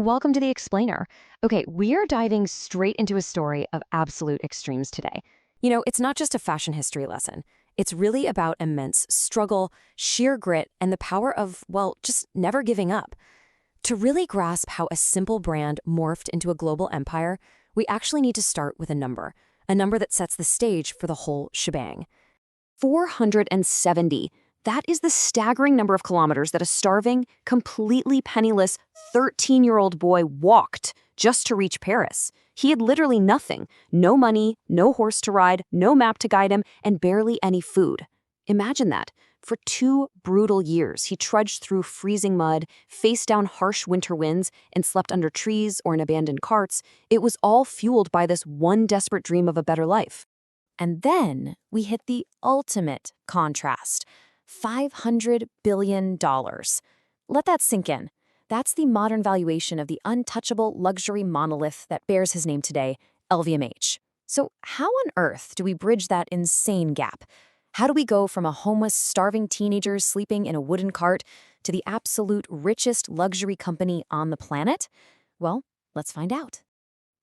welcome to The Explainer. Okay, we are diving straight into a story of absolute extremes today. It's not just a fashion history lesson. It's really about immense struggle, sheer grit, and the power of, well, just never giving up. To really grasp how a simple brand morphed into a global empire, we actually need to start with a number that sets the stage for the whole shebang. 470. That is the staggering number of kilometers that a starving, completely penniless 13-year-old boy walked just to reach Paris. He had literally nothing. No money, no horse to ride, no map to guide him, and barely any food. Imagine that. For 2 brutal years, he trudged through freezing mud, faced down harsh winter winds, and slept under trees or in abandoned carts. It was all fueled by this one desperate dream of a better life. And then we hit the ultimate contrast. $500 billion. Let that sink in. That's the modern valuation of the untouchable luxury monolith that bears his name today, LVMH. So how on earth do we bridge that insane gap? How do we go from a homeless, starving teenager sleeping in a wooden cart to the absolute richest luxury company on the planet? Well, let's find out.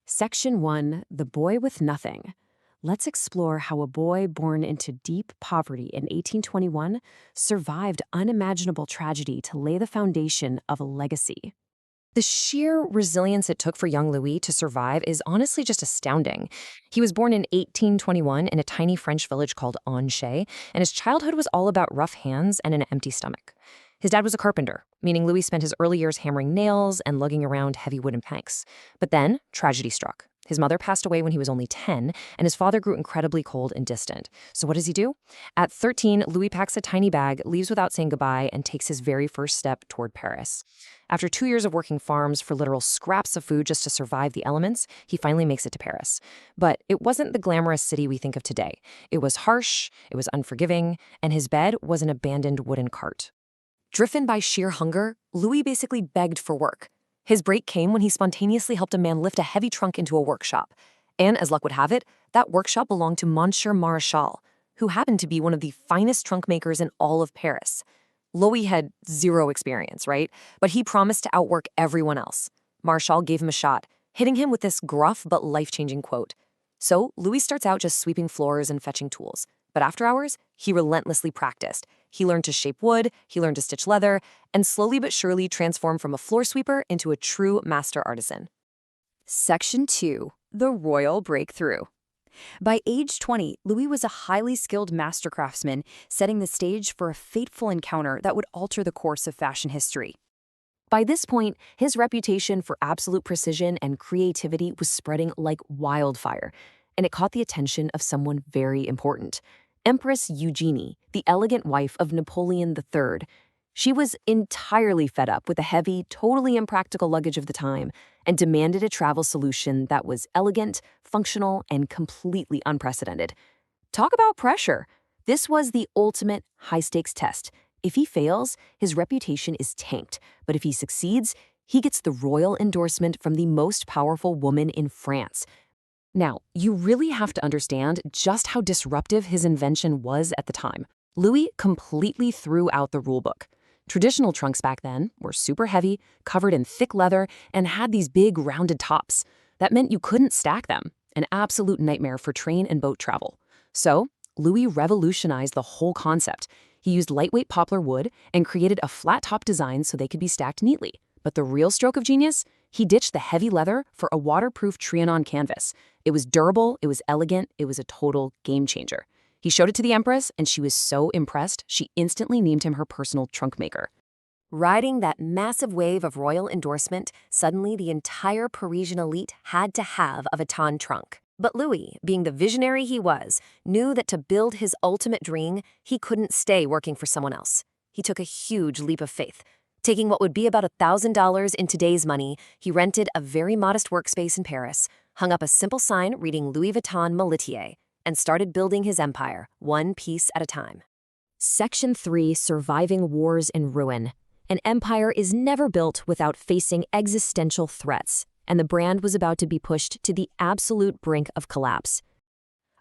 Section 1, The Boy with Nothing. Let's explore how a boy born into deep poverty in 1821 survived unimaginable tragedy to lay the foundation of a legacy. The sheer resilience it took for young Louis to survive is honestly just astounding. He was born in 1821 in a tiny French village called Angers, and his childhood was all about rough hands and an empty stomach. His dad was a carpenter, meaning Louis spent his early years hammering nails and lugging around heavy wooden planks. But then, tragedy struck. His mother passed away when he was only 10, and his father grew incredibly cold and distant. So what does he do? At 13, Louis packs a tiny bag, leaves without saying goodbye, and takes his very first step toward Paris. After 2 years of working farms for literal scraps of food just to survive the elements, he finally makes it to Paris. But it wasn't the glamorous city we think of today. It was harsh, it was unforgiving, and his bed was an abandoned wooden cart. Driven by sheer hunger, Louis basically begged for work. His break came when he spontaneously helped a man lift a heavy trunk into a workshop. And as luck would have it, that workshop belonged to Monsieur Maréchal, who happened to be one of the finest trunk makers in all of Paris. Louis had zero experience, right? But he promised to outwork everyone else. Maréchal gave him a shot, hitting him with this gruff but life-changing quote. So Louis starts out just sweeping floors and fetching tools. But after hours, he relentlessly practiced. He learned to shape wood, he learned to stitch leather, and slowly but surely transformed from a floor sweeper into a true master artisan. Section 2, The Royal Breakthrough. By age 20, Louis was a highly skilled master craftsman, setting the stage for a fateful encounter that would alter the course of fashion history. By this point, his reputation for absolute precision and creativity was spreading like wildfire, and it caught the attention of someone very important. Empress Eugenie, the elegant wife of Napoleon III. She was entirely fed up with the heavy, totally impractical luggage of the time and demanded a travel solution that was elegant, functional, and completely unprecedented. Talk about pressure. This was the ultimate high-stakes test. If he fails, his reputation is tanked, but if he succeeds, he gets the royal endorsement from the most powerful woman in France. Now, you really have to understand just how disruptive his invention was at the time. Louis completely threw out the rulebook. Traditional trunks back then were super heavy, covered in thick leather, and had these big rounded tops. That meant you couldn't stack them, an absolute nightmare for train and boat travel. So, Louis revolutionized the whole concept. He used lightweight poplar wood and created a flat-top design so they could be stacked neatly. But the real stroke of genius? He ditched the heavy leather for a waterproof Trianon canvas. It was durable, it was elegant, it was a total game changer. He showed it to the Empress, and she was so impressed, she instantly named him her personal trunk maker. Riding that massive wave of royal endorsement, suddenly the entire Parisian elite had to have a Vuitton trunk. But Louis, being the visionary he was, knew that to build his ultimate dream, he couldn't stay working for someone else. He took a huge leap of faith. Taking what would be about $1,000 in today's money, he rented a very modest workspace in Paris, hung up a simple sign reading Louis Vuitton Militier, and started building his empire, one piece at a time. Section 3, Surviving Wars and Ruin. An empire is never built without facing existential threats, and the brand was about to be pushed to the absolute brink of collapse.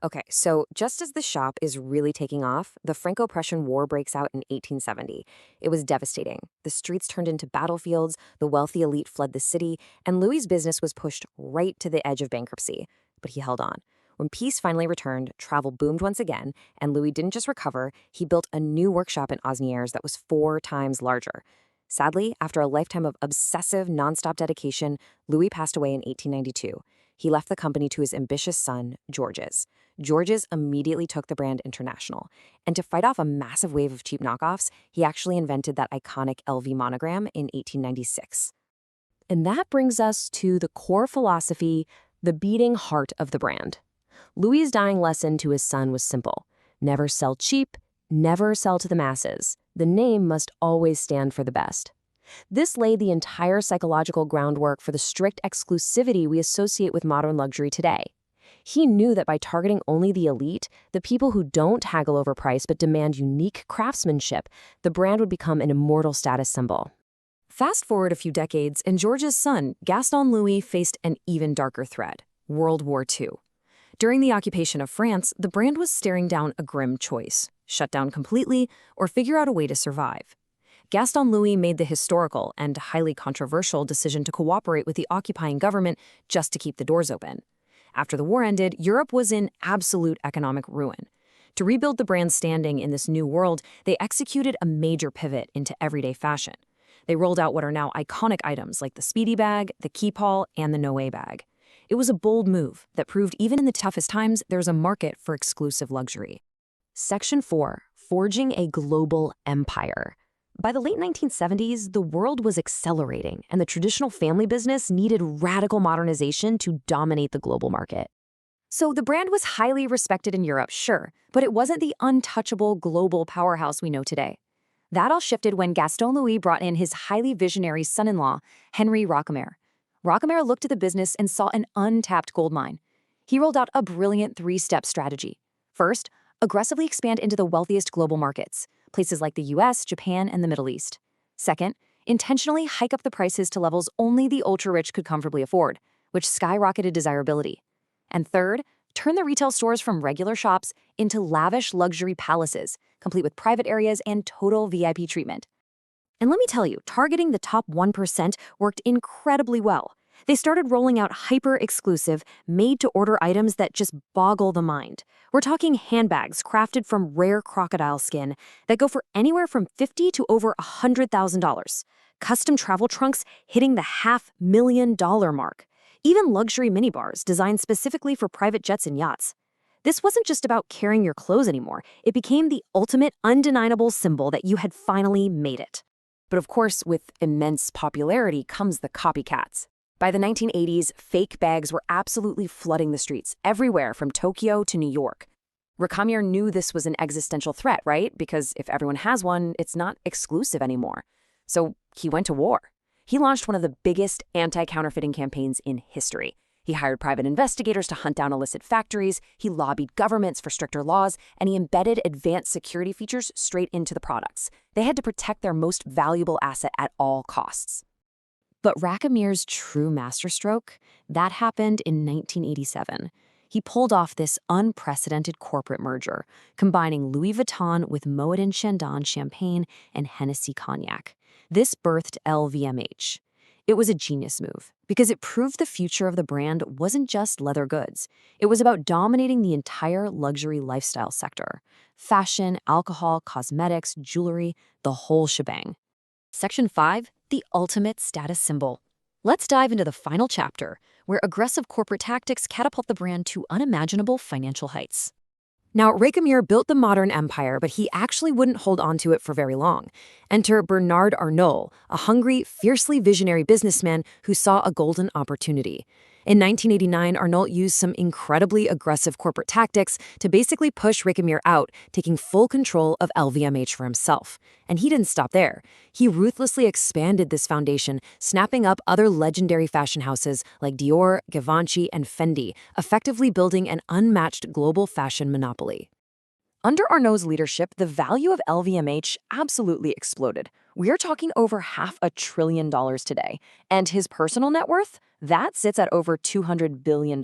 Okay, so just as the shop is really taking off, the Franco-Prussian War breaks out in 1870. It was devastating. The streets turned into battlefields, the wealthy elite fled the city, and Louis's business was pushed right to the edge of bankruptcy. But he held on. When peace finally returned, travel boomed once again, and Louis didn't just recover, he built a new workshop in Osnières that was 4 times larger. Sadly, after a lifetime of obsessive, nonstop dedication, Louis passed away in 1892. He left the company to his ambitious son, Georges. Georges immediately took the brand international. And to fight off a massive wave of cheap knockoffs, he actually invented that iconic LV monogram in 1896. And that brings us to the core philosophy, the beating heart of the brand. Louis' dying lesson to his son was simple. Never sell cheap, never sell to the masses. The name must always stand for the best. This laid the entire psychological groundwork for the strict exclusivity we associate with modern luxury today. He knew that by targeting only the elite, the people who don't haggle over price but demand unique craftsmanship, the brand would become an immortal status symbol. Fast forward a few decades, and Georges' son, Gaston Louis, faced an even darker threat: World War II. During the occupation of France, the brand was staring down a grim choice: shut down completely or figure out a way to survive. Gaston Louis made the historical and highly controversial decision to cooperate with the occupying government just to keep the doors open. After the war ended, Europe was in absolute economic ruin. To rebuild the brand's standing in this new world, they executed a major pivot into everyday fashion. They rolled out what are now iconic items like the Speedy bag, the Keepall, and the Noé bag. It was a bold move that proved even in the toughest times there's a market for exclusive luxury. Section 4. Forging a global empire. By the late 1970s, the world was accelerating, and the traditional family business needed radical modernization to dominate the global market. So the brand was highly respected in Europe, sure, but it wasn't the untouchable global powerhouse we know today. That all shifted when Gaston Louis brought in his highly visionary son-in-law, Henri Rockemer. Rockemer looked at the business and saw an untapped goldmine. He rolled out a brilliant 3-step strategy. First, aggressively expand into the wealthiest global markets, places like the US, Japan, and the Middle East. Second, intentionally hike up the prices to levels only the ultra-rich could comfortably afford, which skyrocketed desirability. And third, turn the retail stores from regular shops into lavish luxury palaces, complete with private areas and total VIP treatment. And let me tell you, targeting the top 1% worked incredibly well. They started rolling out hyper-exclusive, made-to-order items that just boggle the mind. We're talking handbags crafted from rare crocodile skin that go for anywhere from $50,000 to over $100,000. Custom travel trunks hitting the $500,000 mark. Even luxury minibars designed specifically for private jets and yachts. This wasn't just about carrying your clothes anymore. It became the ultimate, undeniable symbol that you had finally made it. But of course, with immense popularity comes the copycats. By the 1980s, fake bags were absolutely flooding the streets, everywhere from Tokyo to New York. Rockemer knew this was an existential threat, right? Because if everyone has one, it's not exclusive anymore. So he went to war. He launched one of the biggest anti-counterfeiting campaigns in history. He hired private investigators to hunt down illicit factories, he lobbied governments for stricter laws, and he embedded advanced security features straight into the products. They had to protect their most valuable asset at all costs. But Rockemer's true masterstroke, that happened in 1987. He pulled off this unprecedented corporate merger, combining Louis Vuitton with Moët & Chandon champagne and Hennessy cognac. This birthed LVMH. It was a genius move because it proved the future of the brand wasn't just leather goods. It was about dominating the entire luxury lifestyle sector. Fashion, alcohol, cosmetics, jewelry, the whole shebang. Section 5, the ultimate status symbol. Let's dive into the final chapter, where aggressive corporate tactics catapult the brand to unimaginable financial heights. Now, Rockemer built the modern empire, but he actually wouldn't hold on to it for very long. Enter Bernard Arnault, a hungry, fiercely visionary businessman who saw a golden opportunity. In 1989, Arnault used some incredibly aggressive corporate tactics to basically push Rockemer out, taking full control of LVMH for himself. And he didn't stop there. He ruthlessly expanded this foundation, snapping up other legendary fashion houses like Dior, Givenchy, and Fendi, effectively building an unmatched global fashion monopoly. Under Arnault's leadership, the value of LVMH absolutely exploded. We are talking over $500 billion today. And his personal net worth? That sits at over $200 billion,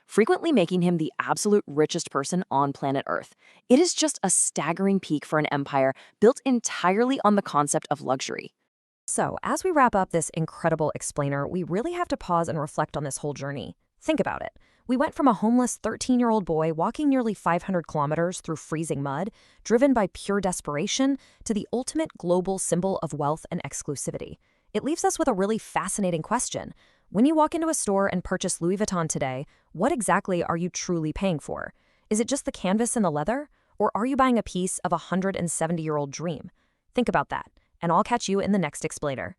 frequently making him the absolute richest person on planet Earth. It is just a staggering peak for an empire built entirely on the concept of luxury. So, as we wrap up this incredible explainer, we really have to pause and reflect on this whole journey. Think about it. We went from a homeless 13-year-old boy walking nearly 500 kilometers through freezing mud, driven by pure desperation, to the ultimate global symbol of wealth and exclusivity. It leaves us with a really fascinating question. When you walk into a store and purchase Louis Vuitton today, what exactly are you truly paying for? Is it just the canvas and the leather? Or are you buying a piece of a 170-year-old dream? Think about that, and I'll catch you in the next explainer.